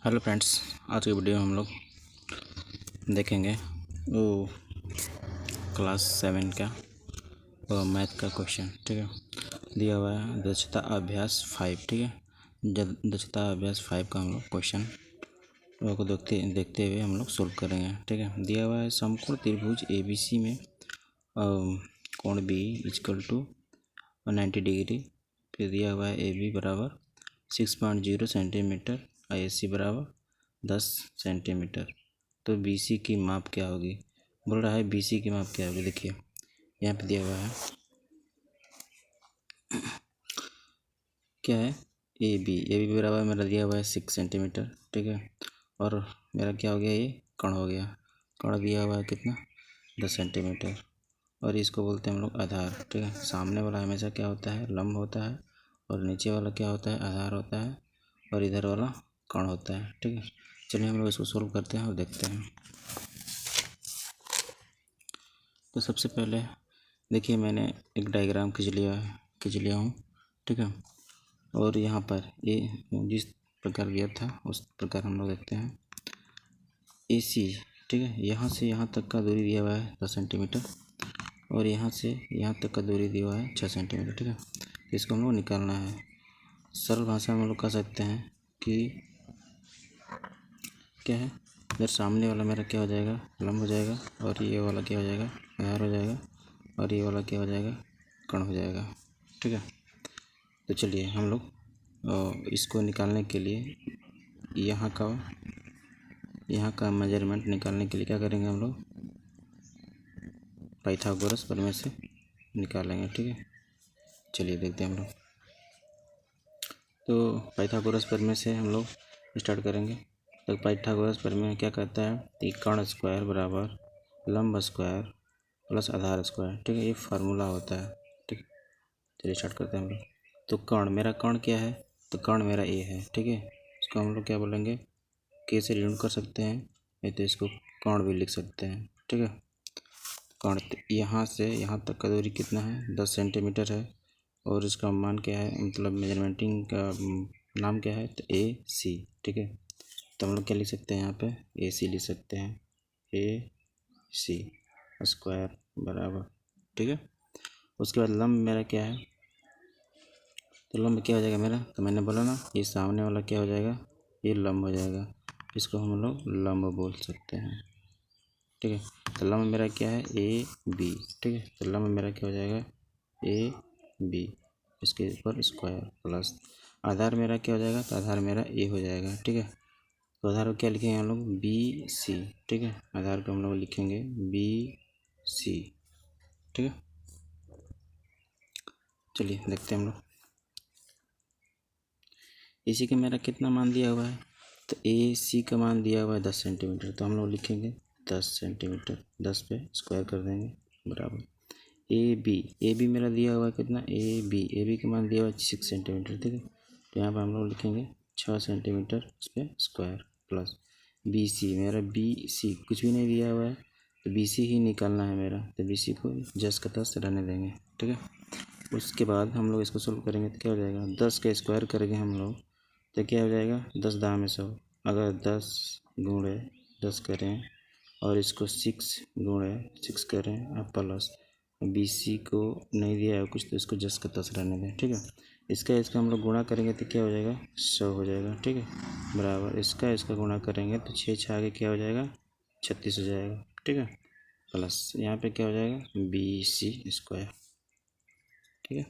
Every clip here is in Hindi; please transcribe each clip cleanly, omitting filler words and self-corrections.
हेलो फ्रेंड्स, आज की वीडियो में हम लोग देखेंगे वो क्लास 7 का मैथ का क्वेश्चन। ठीक है, दिया हुआ है दक्षता अभ्यास 5। ठीक है, जब दक्षता अभ्यास 5 का हम लोग क्वेश्चन को देखते हुए हम लोग सोल्व करेंगे। ठीक है, दिया हुआ है समकोण त्रिभुज ABC में कोण B इक्वल टू 90 डिग्री। फिर दिया हुआ है AB बराबर 6.0 सेंटीमीटर, AC बराबर 10 सेंटीमीटर। तो BC की माप क्या होगी? बोल रहा है BC की माप क्या होगी। देखिए यहाँ पे दिया हुआ है क्या है, AB बराबर मेरा दिया हुआ है 6 सेंटीमीटर। ठीक है, और मेरा क्या हो गया, ये कण हो गया। कण दिया हुआ है कितना, 10 सेंटीमीटर। और इसको बोलते हैं हम लोग आधार। ठीक है, सामने वाला हमेशा क्या होता है, लंब होता है, और नीचे वाला क्या होता है, आधार होता है, और इधर वाला कण होता है। ठीक है, चलिए हम लोग इसको सोल्व करते हैं और देखते हैं। तो सबसे पहले देखिए मैंने एक डायग्राम खींच लिया हूँ। ठीक है, और यहाँ पर ये जिस प्रकार दिया था उस प्रकार हम लोग देखते हैं। AC, ठीक है, यहाँ से यहाँ तक का दूरी दिया हुआ है 10 सेंटीमीटर, और यहाँ से यहाँ तक का दूरी दिया हुआ है 6 सेंटीमीटर। ठीक है, इसको हम लोग निकालना है। सरल भाषा में हम लोग कह सकते हैं कि क्या है, इधर सामने वाला मेरा क्या हो जाएगा, लंब हो जाएगा, और ये वाला क्या हो जाएगा, आधार हो जाएगा, और ये वाला क्या हो जाएगा, कण हो जाएगा। ठीक है, तो चलिए हम लोग इसको निकालने के लिए यहाँ का मेजरमेंट निकालने के लिए क्या करेंगे, हम लोग पाइथागोरस प्रमेय से निकालेंगे। ठीक है, चलिए देखते हैं हम लोग। तो पाइथागोरस प्रमेय से हम लोग स्टार्ट करेंगे। तो पाइथागोरस प्रमेय क्या कहता है कि कर्ण स्क्वायर बराबर लंब स्क्वायर प्लस आधार स्क्वायर। ठीक है, ये फार्मूला होता है। ठीक है, चलिए स्टार्ट करते हैं हम लोग। तो मेरा कर्ण क्या है, तो कर्ण मेरा A है। ठीक है, इसको हम लोग क्या बोलेंगे, K से ऋण कर सकते हैं, नहीं तो इसको कर्ण भी लिख सकते हैं। ठीक है, कर्ण यहाँ से यहाँ तक का दूरी कितना है, 10 सेंटीमीटर है, और इसका मान क्या है, मतलब मेजरमेंटिंग का नाम क्या है, तो AC। ठीक है, तो हम लोग क्या लिख सकते हैं, यहाँ पे AC लिख सकते हैं, AC स्क्वायर बराबर। ठीक है, उसके बाद लंब मेरा क्या है, तो लंब क्या हो जाएगा मेरा, तो मैंने बोला ना, ये सामने वाला क्या हो जाएगा, ये लंब हो जाएगा, इसको हम लोग लंब बोल सकते हैं। ठीक है, तो लंब मेरा क्या है, AB। ठीक है, तो लंब मेरा क्या हो जाएगा, AB, इसके ऊपर स्क्वायर प्लस आधार मेरा क्या हो जाएगा, तो आधार मेरा A हो जाएगा। ठीक है, तो आधार को क्या लिखेंगे हम लोग, BC। ठीक है, आधार को हम लोग लिखेंगे BC। ठीक है, चलिए देखते हैं हम लोग। AC का मेरा कितना मान दिया हुआ है, तो AC का मान दिया हुआ है 10 सेंटीमीटर, तो हम लोग लिखेंगे 10 सेंटीमीटर, 10 पे स्क्वायर कर देंगे बराबर AB मेरा दिया हुआ है कितना, AB का मान दिया हुआ है 6 सेंटीमीटर। ठीक है, तो यहाँ पर हम लोग लिखेंगे 6 सेंटीमीटर, इस पर स्क्वायर प्लस BC मेरा BC कुछ भी नहीं दिया हुआ है, तो BC ही निकालना है मेरा, तो BC को जस का तस रहने देंगे। ठीक है, उसके बाद हम लोग इसको सोल्व करेंगे तो क्या हो जाएगा, 10 का स्क्वायर करेंगे हम लोग तो क्या हो जाएगा, 10 दाम में 100। अगर 10 गुणे 10 करें और इसको 6 गुणे 6 करें और प्लस BC को नहीं दिया है कुछ, तो इसको जस का तस रहने दें। ठीक है, इसका हम लोग गुणा करेंगे तो क्या हो जाएगा, 100 हो जाएगा। ठीक है, बराबर इसका गुणा करेंगे तो 6 6 आगे क्या हो जाएगा, 36 हो जाएगा। ठीक है, प्लस यहाँ पे क्या हो जाएगा, BC स्क्वायर। ठीक है,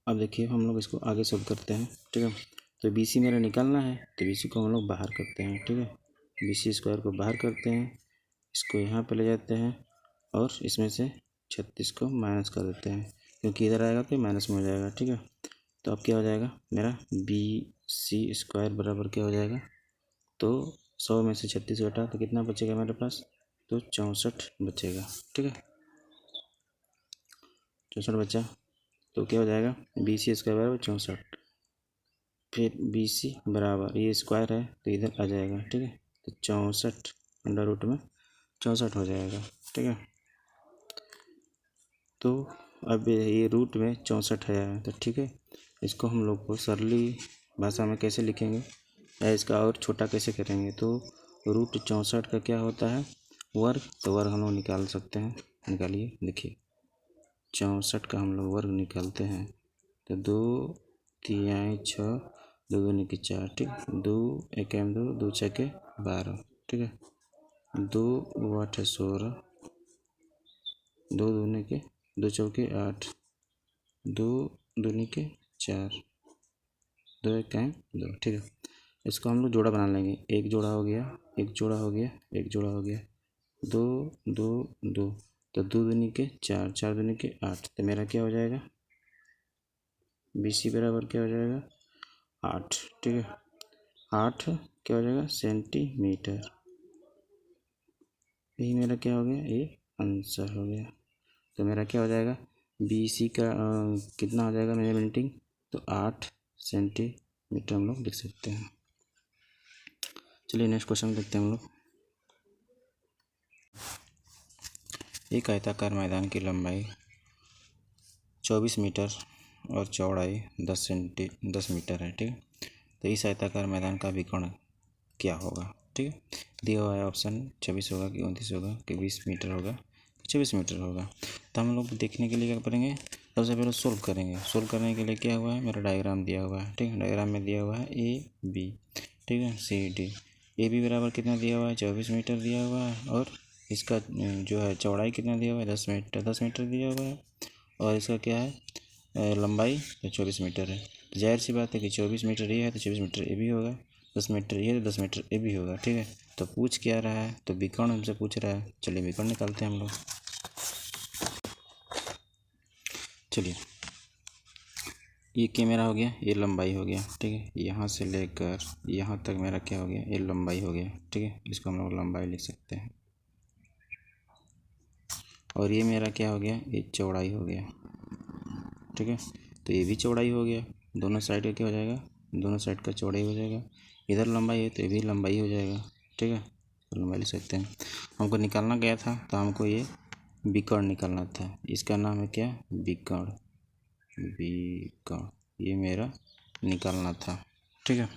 अब देखिए हम लोग इसको आगे सोल्व करते हैं। ठीक है, तो BC मेरा निकालना है, तो BC को हम लोग बाहर करते हैं। ठीक है, BC स्क्वायर को बाहर करते हैं, इसको यहाँ पे ले जाते हैं, और इसमें से 36 को माइनस कर देते हैं, क्योंकि इधर आएगा तो माइनस में हो जाएगा। ठीक है, तो अब क्या हो जाएगा मेरा, BC स्क्वायर बराबर क्या हो जाएगा, तो 100 में से 36 घटा तो कितना बचेगा मेरे पास, तो 64 बचेगा। ठीक है, 64 बचा, तो क्या हो जाएगा, BC स्क्वायर बराबर 64, फिर BC बराबर ये स्क्वायर है तो इधर आ जाएगा। ठीक है, तो 64 अंडर रूट में 64 हो जाएगा। ठीक है, तो अब ये रूट में 64 है, तो ठीक है, इसको हम लोग को सरली भाषा में कैसे लिखेंगे, या इसका और छोटा कैसे करेंगे, तो रूट 64 का क्या होता है वर्ग, तो वर्ग हम लोग निकाल सकते हैं। निकालिए, देखिए 64 का हम लोग वर्ग निकालते हैं तो 2 3 6 2 दूनी के 4, ठीक, 2 1 2 2 6 12, ठीक है, 2 8 16, 2 दूनी के 2 चौके 8, 2 दूनी के 4, 2 1 2, ठीक है। इसको हम लोग जोड़ा बना लेंगे, एक जोड़ा हो गया, एक जोड़ा हो गया, एक जोड़ा हो गया, 2 2 2, तो 2 दूनी के 4, 4 दूनी के 8, तो मेरा क्या हो जाएगा BC बराबर क्या हो जाएगा 8, ठीक है, 8 क्या हो जाएगा सेंटीमीटर। यही मेरा क्या हो गया, ये आंसर हो गया। तो मेरा क्या हो जाएगा BC का कितना हो जाएगा मेजरमेंटिंग, तो 8 सेंटीमीटर हम लोग लिख सकते हैं। चलिए नेक्स्ट क्वेश्चन देखते हैं हम लोग। एक आयताकार मैदान की लंबाई 24 मीटर और चौड़ाई 10 मीटर है, ठीक है। तो इस आयताकार मैदान का विकर्ण क्या होगा, ठीक है। दिया हुआ है ऑप्शन 26 होगा कि 29 होगा कि 20 मीटर होगा, 24 मीटर होगा। तो हम लोग देखने के लिए क्या करेंगे, सबसे पहले सोल्व करेंगे। सोल्व करने के लिए क्या हुआ है, मेरा डायग्राम दिया हुआ है, ठीक है। डायग्राम में दिया हुआ है AB, ठीक है, CD। AB बराबर कितना दिया हुआ है 24 मीटर दिया हुआ है, और इसका जो है चौड़ाई कितना दिया हुआ है 10 मीटर, 10 मीटर दिया हुआ है, और इसका क्या है लंबाई तो 24 मीटर है। तो जाहिर सी बात है कि 24 मीटर ये है तो 24 मीटर ये भी होगा, 10 मीटर ये तो 10 मीटर ये भी होगा, ठीक है। तो पूछ क्या रहा है, तो विकर्ण हमसे पूछ रहा है। चलिए विकर्ण निकालते हैं हम लोग। चलिए ये क्या मेरा हो गया, ये लंबाई हो गया, ठीक है। यहाँ से लेकर यहाँ तक मेरा क्या हो गया, ये लंबाई हो गया, ठीक है। इसको हम लोग लंबाई लिख सकते हैं। और ये मेरा क्या हो गया, ये चौड़ाई हो गया, ठीक है। तो ये भी चौड़ाई हो गया, दोनों साइड का क्या हो जाएगा, दोनों साइड का चौड़ाई हो जाएगा। इधर लंबाई है तो ये भी लंबाई हो जाएगा, ठीक है। तो लंबाई लिख सकते हैं। हमको निकालना गया था तो हमको ये विकर्ण निकालना था। इसका नाम है क्या, विकर्ण, विकर्ण ये मेरा निकालना था, ठीक है।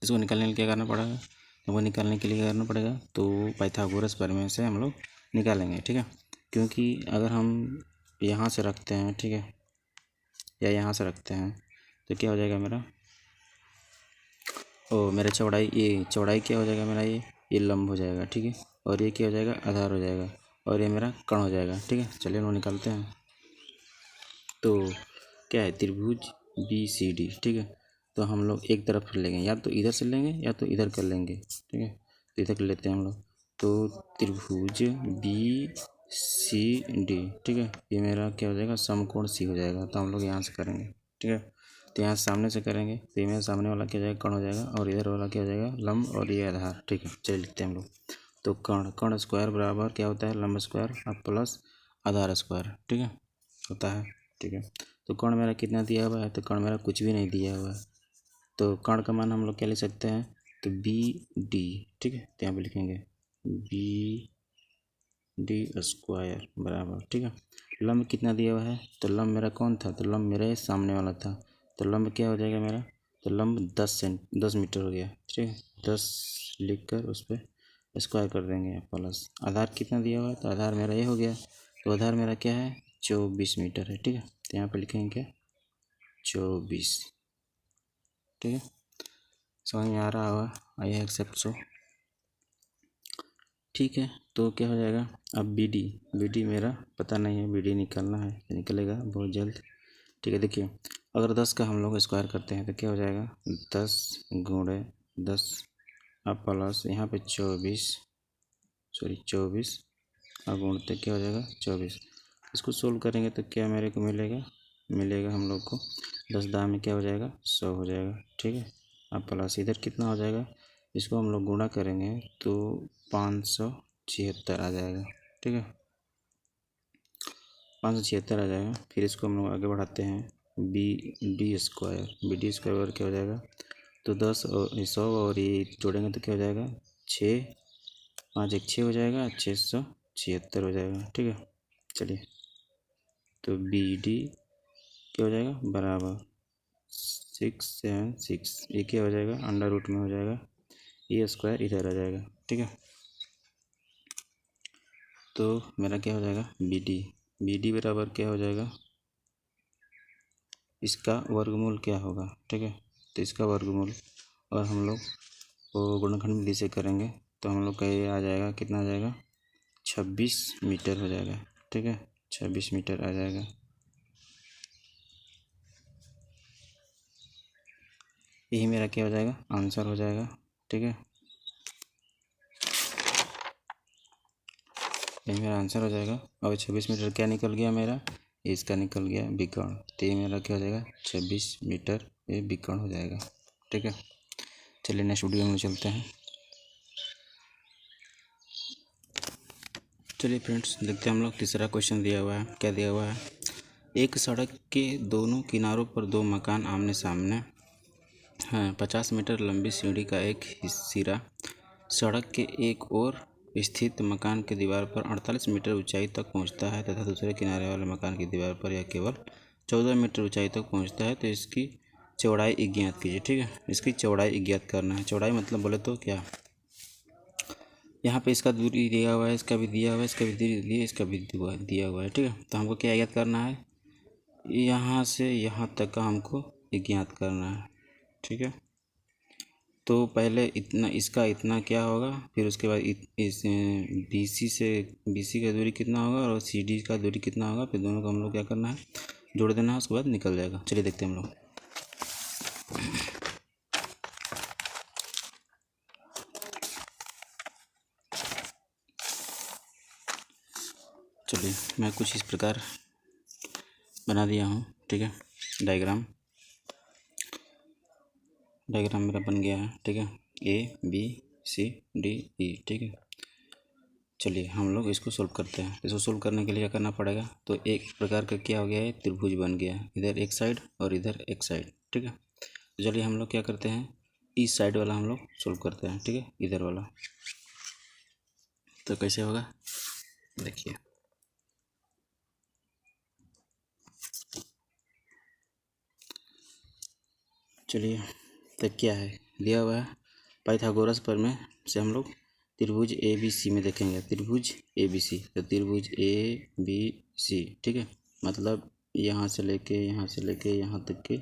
इसको निकालने के लिए क्या करना पड़ेगा, हमको निकालने के लिए क्या करना पड़ेगा, तो पाइथागोरस प्रमेय से हम लोग निकालेंगे, ठीक है। क्योंकि अगर हम यहाँ से रखते हैं, ठीक है, या यहाँ से रखते हैं तो क्या हो जाएगा मेरा, मेरा चौड़ाई, ये चौड़ाई क्या हो जाएगा मेरा, ये लंब हो जाएगा, ठीक है। और ये क्या हो जाएगा, आधार हो जाएगा, और ये मेरा कर्ण हो जाएगा, ठीक है। चलिए हम निकालते हैं। तो क्या है, त्रिभुज BCD, ठीक है। तो हम लोग एक तरफ लेंगे, या तो इधर से लेंगे या तो इधर कर लेंगे, ठीक है। तो इधर कर लेते हैं हम लोग। तो त्रिभुज BCD, ठीक है, ये मेरा क्या हो जाएगा समकोण C हो जाएगा। तो हम लोग यहाँ से करेंगे, ठीक है। तो यहाँ सामने से करेंगे तो ये मेरा सामने वाला क्या हो जाएगा, कर्ण हो जाएगा, और इधर वाला क्या हो जाएगा लंब, और ये आधार, ठीक है। चलिए लिखते हैं हम लोग। तो कर्ण स्क्वायर बराबर क्या होता है, लंब स्क्वायर और प्लस आधार स्क्वायर, ठीक है, होता है, ठीक है। तो कर्ण मेरा कितना दिया हुआ है, तो कर्ण मेरा कुछ भी नहीं दिया हुआ है। तो कर्ण का मान हम लोग क्या लिख सकते हैं, तो BD, ठीक है। तो यहाँ पे लिखेंगे BD स्क्वायर बराबर, ठीक है। लंब कितना दिया हुआ है, तो लंब मेरा कौन था, तो लंब मेरा सामने वाला था। तो लंब क्या हो जाएगा मेरा, तो लंब 10 मीटर हो गया, ठीक है। 10 लिख कर उस पर स्क्वायर कर देंगे, प्लस आधार कितना दिया हुआ है, तो आधार मेरा ये हो गया। तो आधार मेरा क्या है 24 मीटर है, ठीक है। तो यहाँ पे लिखेंगे क्या 24, ठीक है। समझ में आ रहा होगा, आई एक्सेप्ट सो, ठीक है। तो क्या हो जाएगा, अब BD मेरा पता नहीं है, BD निकालना है, निकलेगा बहुत जल्द, ठीक है। देखिए अगर 10 का हम लोग स्क्वायर करते हैं तो क्या हो जाएगा 10 गुणे 10 अब प्लस यहाँ पे 24 और गुणते क्या हो जाएगा 24। इसको सोल्व करेंगे तो क्या मेरे को मिलेगा हम लोग को 10 दाम में क्या हो जाएगा 100 हो जाएगा, ठीक है। अब प्लस इधर कितना हो जाएगा, इसको हम लोग गुणा करेंगे तो 576 आ जाएगा, ठीक है, 576 आ जाएगा। फिर इसको हम लोग आगे बढ़ाते हैं BD स्क्वायर क्या हो जाएगा, तो 10 और 100 और ये जोड़ेंगे तो क्या हो जाएगा 6 5 1 6 हो जाएगा, 676 हो जाएगा, ठीक है। चलिए तो BD क्या हो जाएगा बराबर 676 ये क्या हो जाएगा, अंडर रूट में हो जाएगा, ए स्क्वायर इधर आ जाएगा। ठीक है, तो मेरा क्या हो जाएगा, बी डी बराबर क्या हो जाएगा, इसका वर्गमूल क्या होगा। ठीक है, तो इसका वर्गमूल, और हम लोग वो गुणनखंड विधि से करेंगे तो हम लोग का ये आ जाएगा, कितना आ जाएगा, 26 मीटर हो जाएगा। ठीक है, 26 मीटर आ जाएगा। यही मेरा क्या हो जाएगा, आंसर हो जाएगा। ठीक है, यही मेरा आंसर हो जाएगा। और 26 मीटर क्या निकल गया मेरा, इसका निकल गया विकर्ण, तो ये मेरा क्या हो जाएगा, 26 मीटर ये विकर्ण हो जाएगा। ठीक है, चलिए नेक्स्ट वीडियो में चलते हैं। चलिए फ्रेंड्स, देखते हैं हम लोग तीसरा क्वेश्चन दिया हुआ है, क्या दिया हुआ है, एक सड़क के दोनों किनारों पर दो मकान आमने सामने हैं। 50 मीटर लंबी सीढ़ी का एक सिरा सड़क के एक ओर स्थित मकान की दीवार पर 48 मीटर ऊंचाई तक पहुंचता है तथा दूसरे किनारे वाले मकान की दीवार पर यह केवल 14 मीटर ऊंचाई तक पहुंचता है, तो इसकी चौड़ाई ज्ञात कीजिए। ठीक है, इसकी चौड़ाई ज्ञात करना है। चौड़ाई मतलब बोले तो क्या, यहाँ पे इसका दूरी दिया हुआ है, इसका भी दिया हुआ है, इसका भी दूरी दिया, इसका भी दिया हुआ है। ठीक है, तो हमको क्या ज्ञात करना है, यहाँ से यहाँ तक का हमको ज्ञात करना है। ठीक है, तो पहले इतना, इसका इतना क्या होगा, फिर उसके बाद इस बी सी का दूरी कितना होगा और सी डी का दूरी कितना होगा, फिर दोनों को हम लोग क्या करना है, जोड़ देना है, उसके बाद निकल जाएगा। चलिए देखते हैं हम लोग। चलिए मैं कुछ इस प्रकार बना दिया हूँ। ठीक है, डायग्राम मेरा बन गया है। ठीक है, A B C D E. ठीक है, चलिए हम लोग इसको सोल्व करते हैं। इसको सोल्व करने के लिए क्या करना पड़ेगा, तो एक प्रकार का क्या हो गया है, त्रिभुज बन गया है, इधर एक साइड और इधर एक साइड। ठीक है, तो चलिए हम लोग क्या करते हैं, इस साइड वाला हम लोग सोल्व करते हैं। ठीक है, इधर वाला, तो कैसे होगा देखिए, चलिए तो क्या है दिया हुआ है, पाइथागोरस प्रमेय से हम लोग त्रिभुज ए बी सी में देखेंगे, त्रिभुज ए बी सी, तो त्रिभुज ए बी सी। ठीक है, मतलब यहाँ से लेके यहाँ तक के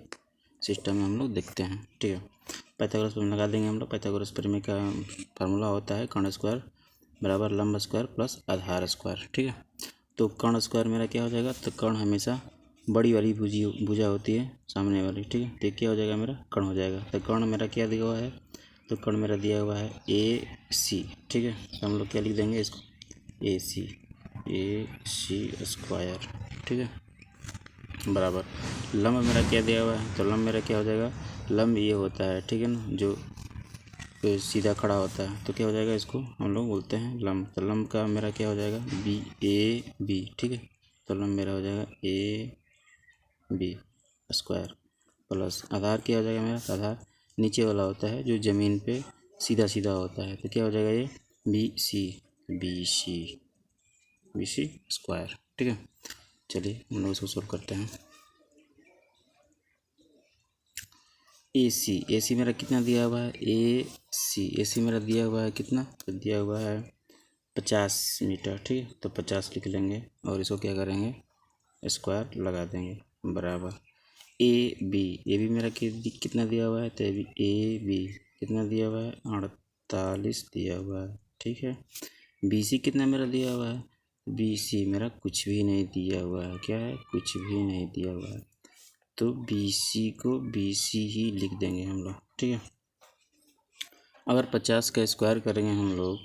सिस्टम में हम लोग देखते हैं। ठीक है, पाइथागोरस प्रमेय लगा देंगे हम लोग। पाइथागोरस प्रमेय का फार्मूला होता है कर्ण स्क्वायर बराबर लंब स्क्वायर प्लस आधार स्क्वायर। ठीक है, तो कर्ण स्क्वायर मेरा क्या हो जाएगा, तो कर्ण हमेशा बड़ी वाली भुजा होती है सामने वाली। ठीक है, तो क्या हो जाएगा, मेरा कर्ण हो जाएगा। तो कर्ण मेरा क्या दिया हुआ है, तो कर्ण मेरा दिया हुआ है ए सी। ठीक है, तो हम लोग क्या लिख देंगे इसको, ए सी स्क्वायर। ठीक है, बराबर लंब मेरा क्या दिया हुआ है, तो लंब मेरा क्या हो जाएगा, लंब ये होता है, ठीक है ना, जो सीधा खड़ा होता है, तो क्या हो जाएगा, इसको हम लोग बोलते हैं लंब। तो लंब का मेरा क्या हो जाएगा, बी ए बी। ठीक है, तो लंब मेरा हो जाएगा ए बी स्क्वायर प्लस आधार क्या हो जाएगा मेरा, आधार नीचे वाला होता है जो ज़मीन पे सीधा सीधा होता है, तो क्या हो जाएगा, ये बी सी स्क्वायर। ठीक है, चलिए हम लोग इसको सोल्व करते हैं। ए सी मेरा कितना दिया हुआ है, ए सी मेरा दिया हुआ है कितना, तो दिया हुआ है 50 मीटर। ठीक है, तो 50 लिख लेंगे और इसको क्या करेंगे, स्क्वायर लगा देंगे, बराबर ए बी मेरा कितना दिया हुआ है, तो ए बी कितना दिया हुआ है, 48 दिया हुआ है। ठीक है, बी सी कितना मेरा दिया हुआ है, बी सी मेरा कुछ भी नहीं दिया हुआ है, क्या है, कुछ भी नहीं दिया हुआ है, तो बी सी को बी सी ही लिख देंगे हम लोग। ठीक है, अगर 50 का स्क्वायर करेंगे हम लोग,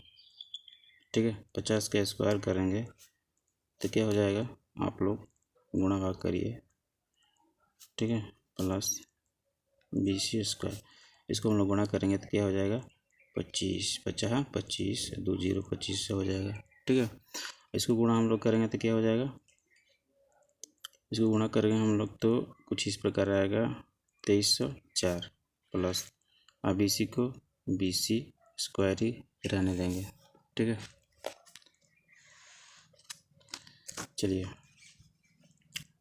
ठीक है, 50 का स्क्वायर करेंगे तो क्या हो जाएगा, आप लोग गुणा भाग करिए। ठीक है, प्लस बी सी स्क्वायर, इसको हम लोग गुणा करेंगे तो क्या हो जाएगा, 25 दो जीरो 25 से हो जाएगा। ठीक है, इसको गुणा हम लोग करेंगे तो क्या हो जाएगा, इसको गुणा करेंगे हम लोग तो कुछ इस प्रकार आएगा, 2304 प्लस अब इसी को बी सी स्क्वायर ही रहने देंगे। ठीक है, चलिए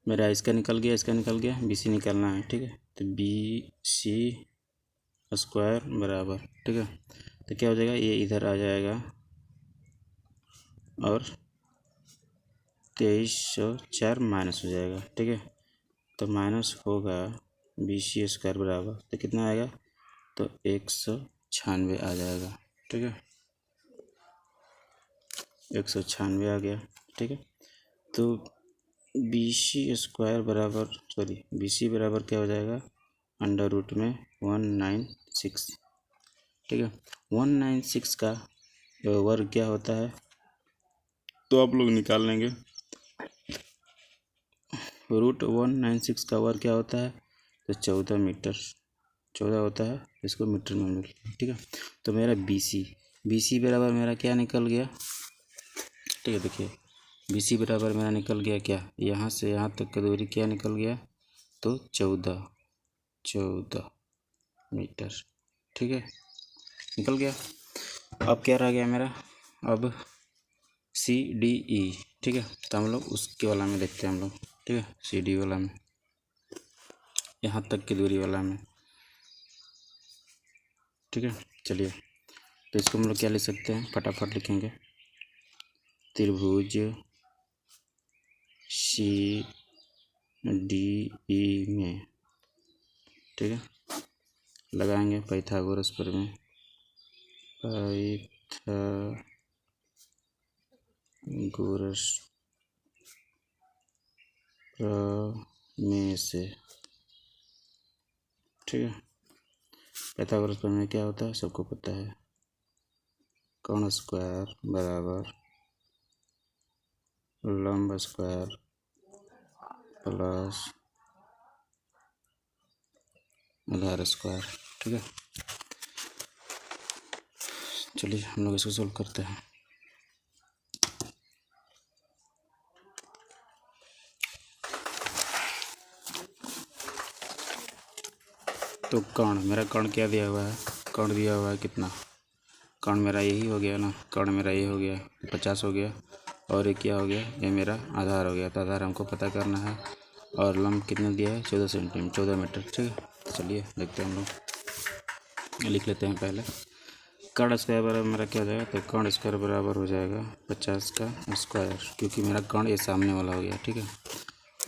मेरा इसका निकल गया, बी सी निकलना है। ठीक है, तो BC स्क्वायर बराबर, ठीक है, तो क्या हो जाएगा, ये इधर आ जाएगा और 2304 माइनस हो जाएगा, ठीक है, तो माइनस होगा BC स्क्वायर बराबर, तो कितना आएगा, तो 196 आ जाएगा, ठीक है, 196 आ गया, ठीक है। तो BC स्क्वायर बराबर BC बराबर क्या हो जाएगा, अंडर रूट में 196, ठीक है। 196 का वर्ग क्या होता है, तो आप लोग निकाल लेंगे, रूट 196 का वर्ग क्या होता है, तो 14 मीटर, 14 होता है, इसको मीटर में लिख लें, ठीक है। तो मेरा BC बराबर मेरा क्या निकल गया, ठीक है, देखिए BC बराबर मेरा निकल गया क्या, यहाँ से यहाँ तक की दूरी क्या निकल गया, तो 14 मीटर, ठीक है, निकल गया। अब क्या रह गया मेरा, अब CDE, ठीक है, तो हम लोग उसके वाला में देखते हैं हम लोग, ठीक है, CD वाला में, यहाँ तक की दूरी वाला में, ठीक है। चलिए, तो इसको हम लोग क्या लिख सकते हैं, फटाफट लिखेंगे, त्रिभुज CDE में, ठीक है, लगाएंगे पाइथागोरस प्रमेय, पाइथागोरस प्रमेय से, ठीक है। पाइथागोरस प्रमेय क्या होता है, सबको पता है, कोण स्क्वायर बराबर लंब स्क्वायर प्लस आधार स्क्वायर, ठीक है। चलिए हम लोग इसको सोल्व करते हैं। तो कोण, मेरा कोण क्या दिया हुआ है, कोण दिया हुआ है कितना, कोण मेरा यही हो गया ना, कोण मेरा ये हो गया 50 हो गया, और ये क्या हो गया, ये मेरा आधार हो गया, तो आधार हमको पता करना है, और लंब कितना दिया है, 14 सेंटीमीटर, 14 मीटर, ठीक है। तो चलिए देखते हैं हम लोग, लिख लेते हैं पहले, कोण स्क्वायर बराबर मेरा क्या हो जाएगा, तो कोण स्क्वायर बराबर हो जाएगा 50 का स्क्वायर, क्योंकि मेरा कोण ये सामने वाला हो गया, ठीक है,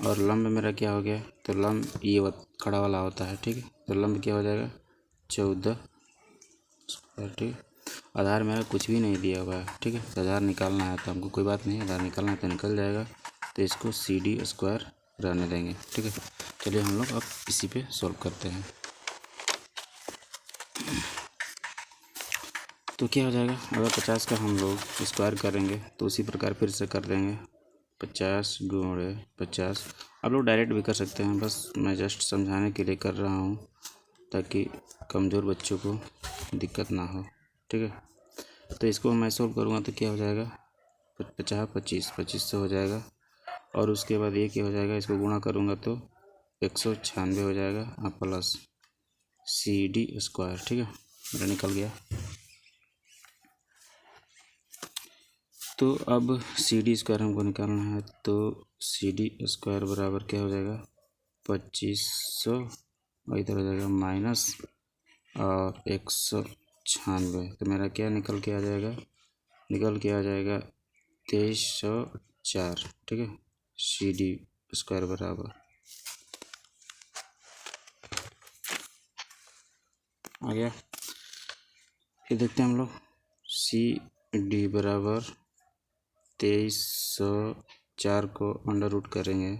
और लंब मेरा क्या हो गया, तो लंब ये खड़ा वाला होता है, ठीक है, तो लंब क्या हो जाएगा 14 स्क्वायर, ठीक है। आधार मेरा कुछ भी नहीं दिया हुआ है, ठीक है, तो आधार निकालना है, तो हमको कोई बात नहीं, आधार निकालना है तो निकल जाएगा, तो इसको CD स्क्वायर रहने देंगे, ठीक है। चलिए हम लोग अब इसी पे सॉल्व करते हैं। तो क्या हो जाएगा, अगर 50 का हम लोग स्क्वायर करेंगे तो उसी प्रकार फिर से कर देंगे, 50 गुणे 50, आप लोग डायरेक्ट भी कर सकते हैं, बस मैं जस्ट समझाने के लिए कर रहा हूँ ताकि कमज़ोर बच्चों को दिक्कत ना हो, ठीक है। तो इसको मैं सोल्व करूँगा तो क्या हो जाएगा, 50 25 से हो जाएगा, और उसके बाद ये क्या हो जाएगा, इसको गुणा करूँगा तो 196 हो जाएगा, प्लस CD स्क्वायर, ठीक है, मेरा निकल गया। तो अब CD स्क्वायर हमको निकालना है, तो CD स्क्वायर बराबर क्या हो जाएगा, 2500, और इधर हो जाएगा माइनस और 196, तो मेरा क्या निकल के आ जाएगा, 2304, ठीक है, CD स्क्वायर बराबर आ गया। फिर देखते हैं हम लोग, CD बराबर 2304 को अंडर रूट करेंगे,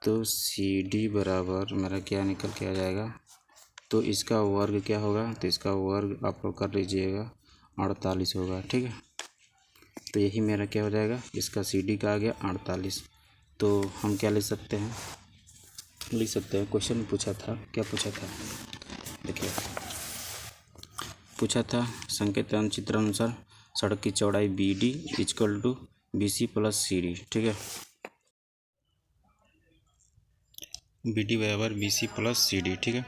तो CD बराबर मेरा क्या निकल के आ जाएगा, तो इसका वर्ग क्या होगा, तो इसका वर्ग आप लोग कर लीजिएगा 48 होगा, ठीक है। तो यही मेरा क्या हो जाएगा, इसका CD का आ गया 48। तो हम क्या लिख सकते हैं, क्वेश्चन पूछा था, क्या पूछा था, देखिए पूछा था, संकेत चित्र अनुसार सड़क की चौड़ाई BD equal to BC plus CD, ठीक है, BD बराबर BC प्लस CD, ठीक है।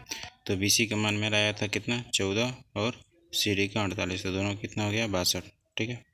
तो BC का मान मेरा आया था कितना 14 और CD का 48, तो दोनों कितना हो गया 62, ठीक है।